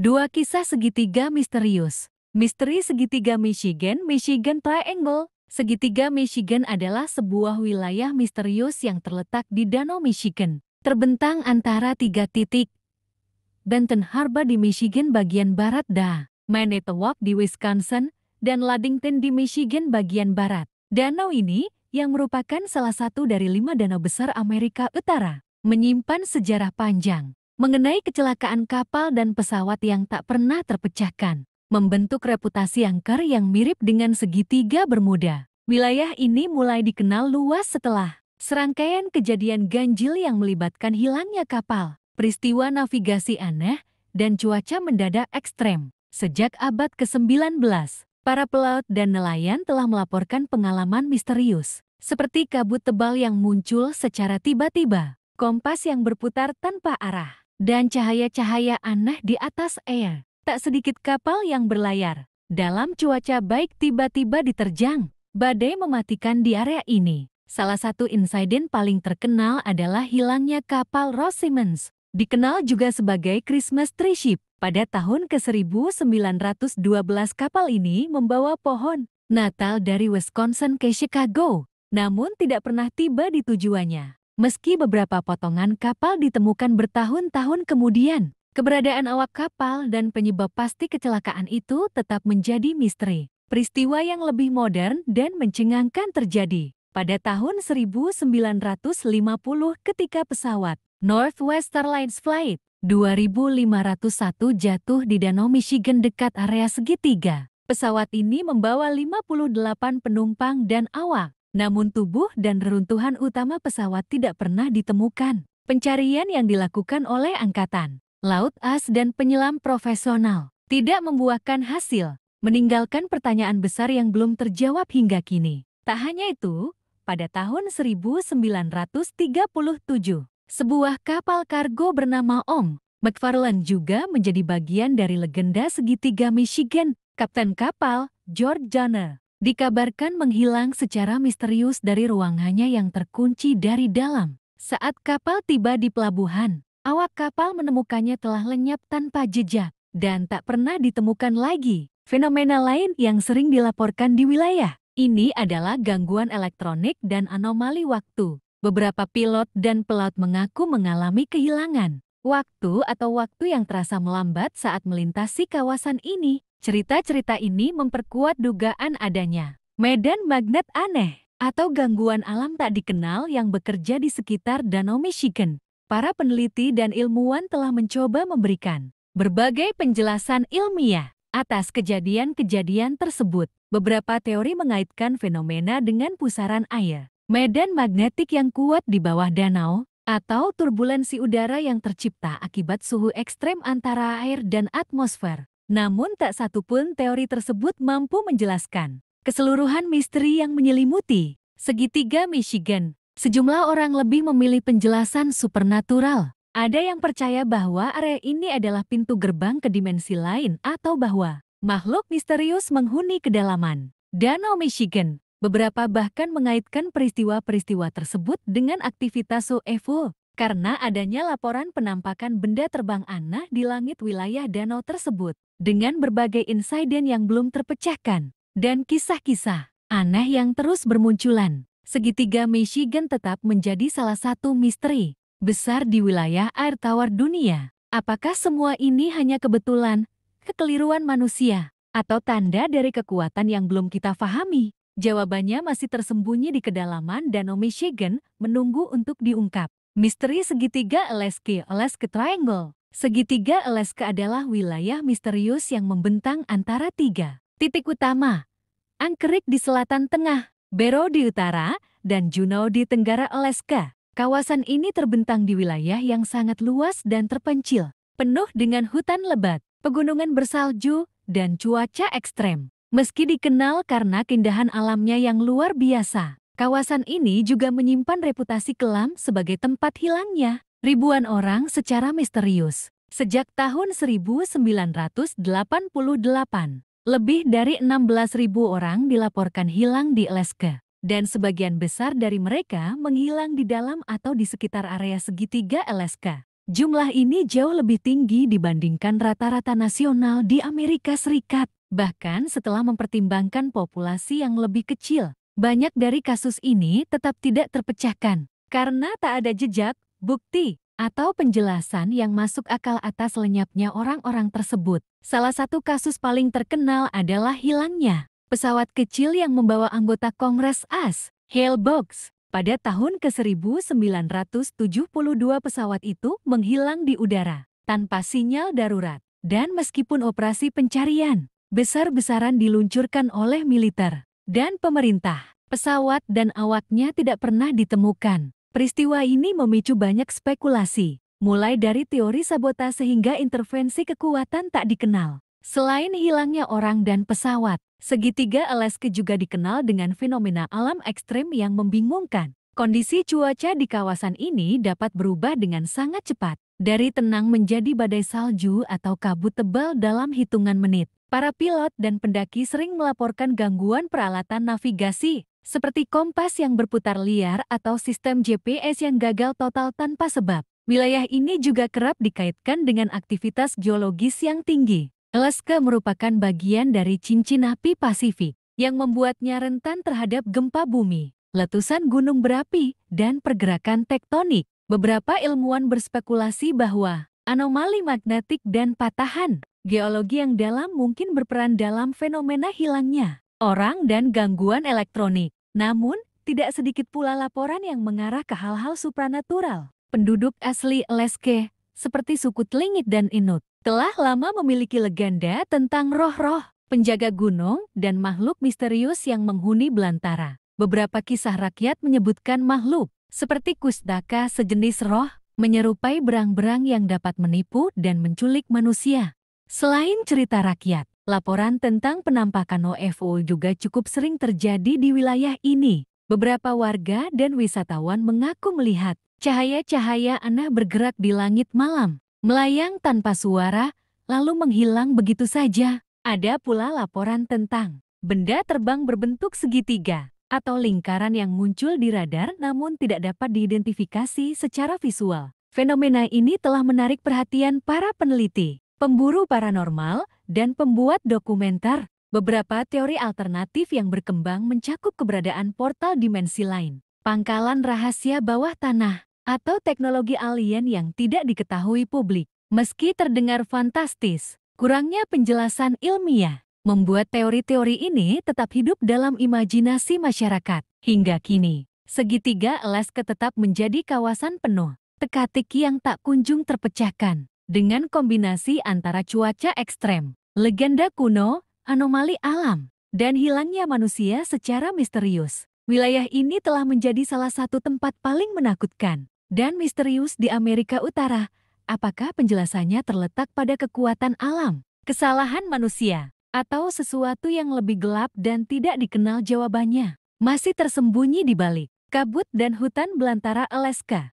Dua kisah segitiga misterius. Misteri segitiga Michigan, Michigan Triangle. Segitiga Michigan adalah sebuah wilayah misterius yang terletak di Danau Michigan, terbentang antara tiga titik. Benton Harbor di Michigan bagian barat Manitowoc di Wisconsin, dan Ludington di Michigan bagian barat. Danau ini, yang merupakan salah satu dari 5 danau besar Amerika Utara, menyimpan sejarah panjang mengenai kecelakaan kapal dan pesawat yang tak pernah terpecahkan, membentuk reputasi angker yang mirip dengan segitiga Bermuda. Wilayah ini mulai dikenal luas setelah serangkaian kejadian ganjil yang melibatkan hilangnya kapal, peristiwa navigasi aneh, dan cuaca mendadak ekstrem. Sejak abad ke-19, para pelaut dan nelayan telah melaporkan pengalaman misterius, seperti kabut tebal yang muncul secara tiba-tiba, kompas yang berputar tanpa arah, dan cahaya-cahaya aneh di atas air. Tak sedikit kapal yang berlayar dalam cuaca baik tiba-tiba diterjang badai mematikan di area ini. Salah satu insiden paling terkenal adalah hilangnya kapal Ross Simmons, dikenal juga sebagai Christmas Tree Ship. Pada tahun ke-1912 kapal ini membawa pohon Natal dari Wisconsin ke Chicago, namun tidak pernah tiba di tujuannya. Meski beberapa potongan kapal ditemukan bertahun-tahun kemudian, keberadaan awak kapal dan penyebab pasti kecelakaan itu tetap menjadi misteri. Peristiwa yang lebih modern dan mencengangkan terjadi pada tahun 1950 ketika pesawat Northwest Airlines Flight 2501 jatuh di Danau Michigan dekat area segitiga. Pesawat ini membawa 58 penumpang dan awak. Namun tubuh dan reruntuhan utama pesawat tidak pernah ditemukan. Pencarian yang dilakukan oleh Angkatan Laut AS dan penyelam profesional tidak membuahkan hasil, meninggalkan pertanyaan besar yang belum terjawab hingga kini. Tak hanya itu, pada tahun 1937, sebuah kapal kargo bernama Om McFarland juga menjadi bagian dari legenda segitiga Michigan. Kapten kapal, George Donner, dikabarkan menghilang secara misterius dari ruangannya yang terkunci dari dalam. Saat kapal tiba di pelabuhan, awak kapal menemukannya telah lenyap tanpa jejak dan tak pernah ditemukan lagi. Fenomena lain yang sering dilaporkan di wilayah ini adalah gangguan elektronik dan anomali waktu. Beberapa pilot dan pelaut mengaku mengalami kehilangan waktu atau waktu yang terasa melambat saat melintasi kawasan ini. Cerita-cerita ini memperkuat dugaan adanya medan magnet aneh atau gangguan alam tak dikenal yang bekerja di sekitar Danau Michigan. Para peneliti dan ilmuwan telah mencoba memberikan berbagai penjelasan ilmiah atas kejadian-kejadian tersebut. Beberapa teori mengaitkan fenomena dengan pusaran air, medan magnetik yang kuat di bawah danau, atau turbulensi udara yang tercipta akibat suhu ekstrem antara air dan atmosfer. Namun tak satu pun teori tersebut mampu menjelaskan keseluruhan misteri yang menyelimuti segitiga Michigan. Sejumlah orang lebih memilih penjelasan supernatural. Ada yang percaya bahwa area ini adalah pintu gerbang ke dimensi lain atau bahwa makhluk misterius menghuni kedalaman Danau Michigan. Beberapa bahkan mengaitkan peristiwa-peristiwa tersebut dengan aktivitas UFO karena adanya laporan penampakan benda terbang aneh di langit wilayah danau tersebut dengan berbagai insiden yang belum terpecahkan dan kisah-kisah aneh yang terus bermunculan. Segitiga Michigan tetap menjadi salah satu misteri besar di wilayah air tawar dunia. Apakah semua ini hanya kebetulan, kekeliruan manusia, atau tanda dari kekuatan yang belum kita pahami? Jawabannya masih tersembunyi di kedalaman Danau Michigan, menunggu untuk diungkap. Misteri segitiga Alaska Triangle. Segitiga Alaska adalah wilayah misterius yang membentang antara tiga titik utama. Anchorage di selatan tengah, Barrow di utara, dan Juneau di tenggara Alaska. Kawasan ini terbentang di wilayah yang sangat luas dan terpencil, penuh dengan hutan lebat, pegunungan bersalju, dan cuaca ekstrem. Meski dikenal karena keindahan alamnya yang luar biasa, kawasan ini juga menyimpan reputasi kelam sebagai tempat hilangnya ribuan orang secara misterius. Sejak tahun 1988, lebih dari 16.000 orang dilaporkan hilang di Alaska, dan sebagian besar dari mereka menghilang di dalam atau di sekitar area segitiga Alaska. Jumlah ini jauh lebih tinggi dibandingkan rata-rata nasional di Amerika Serikat. Bahkan setelah mempertimbangkan populasi yang lebih kecil, banyak dari kasus ini tetap tidak terpecahkan karena tak ada jejak, bukti, atau penjelasan yang masuk akal atas lenyapnya orang-orang tersebut. Salah satu kasus paling terkenal adalah hilangnya pesawat kecil yang membawa anggota Kongres AS, Hale Box. Pada tahun ke-1972 pesawat itu menghilang di udara, tanpa sinyal darurat. Dan meskipun operasi pencarian besar-besaran diluncurkan oleh militer dan pemerintah, pesawat dan awaknya tidak pernah ditemukan. Peristiwa ini memicu banyak spekulasi, mulai dari teori sabotase hingga intervensi kekuatan tak dikenal. Selain hilangnya orang dan pesawat, segitiga Alaska juga dikenal dengan fenomena alam ekstrem yang membingungkan. Kondisi cuaca di kawasan ini dapat berubah dengan sangat cepat, dari tenang menjadi badai salju atau kabut tebal dalam hitungan menit. Para pilot dan pendaki sering melaporkan gangguan peralatan navigasi, seperti kompas yang berputar liar atau sistem GPS yang gagal total tanpa sebab. Wilayah ini juga kerap dikaitkan dengan aktivitas geologis yang tinggi. Alaska merupakan bagian dari cincin api Pasifik yang membuatnya rentan terhadap gempa bumi, letusan gunung berapi, dan pergerakan tektonik. Beberapa ilmuwan berspekulasi bahwa anomali magnetik dan patahan geologi yang dalam mungkin berperan dalam fenomena hilangnya orang dan gangguan elektronik. Namun, tidak sedikit pula laporan yang mengarah ke hal-hal supranatural. Penduduk asli Alaska, seperti suku Tlingit dan Inuit, telah lama memiliki legenda tentang roh-roh, penjaga gunung, dan makhluk misterius yang menghuni belantara. Beberapa kisah rakyat menyebutkan makhluk, seperti Kusdaka sejenis roh, menyerupai berang-berang yang dapat menipu dan menculik manusia. Selain cerita rakyat, laporan tentang penampakan UFO juga cukup sering terjadi di wilayah ini. Beberapa warga dan wisatawan mengaku melihat cahaya-cahaya aneh bergerak di langit malam, melayang tanpa suara, lalu menghilang begitu saja. Ada pula laporan tentang benda terbang berbentuk segitiga atau lingkaran yang muncul di radar namun tidak dapat diidentifikasi secara visual. Fenomena ini telah menarik perhatian para peneliti, pemburu paranormal, dan pembuat dokumenter. Beberapa teori alternatif yang berkembang mencakup keberadaan portal dimensi lain, pangkalan rahasia bawah tanah, atau teknologi alien yang tidak diketahui publik. Meski terdengar fantastis, kurangnya penjelasan ilmiah membuat teori-teori ini tetap hidup dalam imajinasi masyarakat. Hingga kini, segitiga Alaska tetap menjadi kawasan penuh teka-teki yang tak kunjung terpecahkan. Dengan kombinasi antara cuaca ekstrem, legenda kuno, anomali alam, dan hilangnya manusia secara misterius, wilayah ini telah menjadi salah satu tempat paling menakutkan dan misterius di Amerika Utara. Apakah penjelasannya terletak pada kekuatan alam, kesalahan manusia, atau sesuatu yang lebih gelap dan tidak dikenal? Jawabannya masih tersembunyi di balik kabut dan hutan belantara Alaska.